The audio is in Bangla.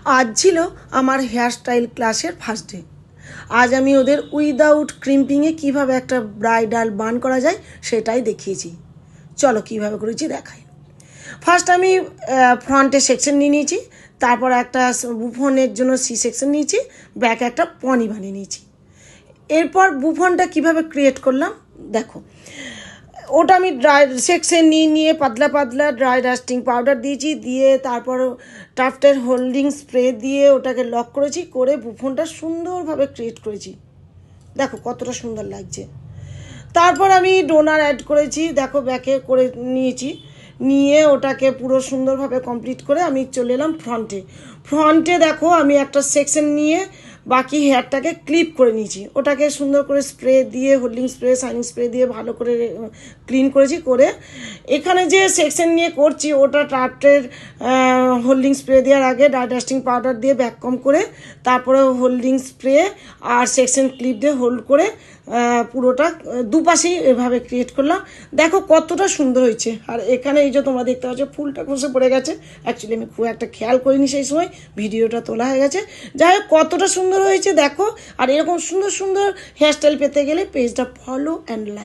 আজ ছিল আমার হেয়ারস্টাইল ক্লাসের ফার্স্ট ডে। আজ আমি ওদের উইদাউট ক্রিম্পিংয়ে কীভাবে একটা ব্রাইডাল বান করা যায় সেটাই দেখিয়েছি। চলো কীভাবে করেছি দেখাই। ফার্স্ট আমি ফ্রন্টে সেকশন নিয়ে নিয়েছি, তারপর একটা বুফনের জন্য সি সেকশন নিয়েছি, ব্যাকে একটা পনি বানিয়ে নিয়েছি। এরপর বুফনটা কিভাবে ক্রিয়েট করলাম দেখো। ওটা আমি ড্রাই সেকশন নিয়ে পাতলা পাতলা ড্রাই ডাস্টিং পাউডার দিয়েছি, দিয়ে তারপর টাফটের হোল্ডিং স্প্রে দিয়ে ওটাকে লক করেছি, করে বুফনটা সুন্দরভাবে ক্রিয়েট করেছি। দেখো কতটা সুন্দর লাগছে। তারপর আমি ডোনার অ্যাড করেছি, দেখো ব্যাকে করে নিয়েছি, নিয়ে ওটাকে পুরো সুন্দরভাবে কমপ্লিট করে আমি চলে এলাম ফ্রন্টে দেখো আমি একটা সেকশন নিয়ে বাকি হেয়ারটাকে ক্লিপ করে নিয়েছি। ওটাকে সুন্দর করে স্প্রে দিয়ে হোল্ডিং স্প্রে শাইনিং স্প্রে দিয়ে ভালো করে ক্লিন করেছি। করে এখানে যে সেকশন নিয়ে করছি ওটা টাফটের হোল্ডিং স্প্রে দেওয়ার আগে ড্রাই ডাস্টিং পাউডার দিয়ে ব্যাক কম করে তারপরে হোল্ডিং স্প্রে আর সেকশন ক্লিপ দিয়ে হোল্ড করে পুরোটা দুপাশেই এভাবে ক্রিয়েট করলাম। দেখো কতটা সুন্দর হয়েছে। আর এখানে এই যে তোমরা দেখতে পাচ্ছ ফুলটা খসে পড়ে গেছে, অ্যাকচুয়ালি আমি খুব একটা খেয়াল করিনি সেই সময়, ভিডিওটা তোলা হয়ে গেছে। যাই হোক কতটা সুন্দর হয়েছে দেখো। আর এরকম সুন্দর সুন্দর হেয়ারস্টাইল পেতে গেলে পেজটা ফলো অ্যান্ড লাইক।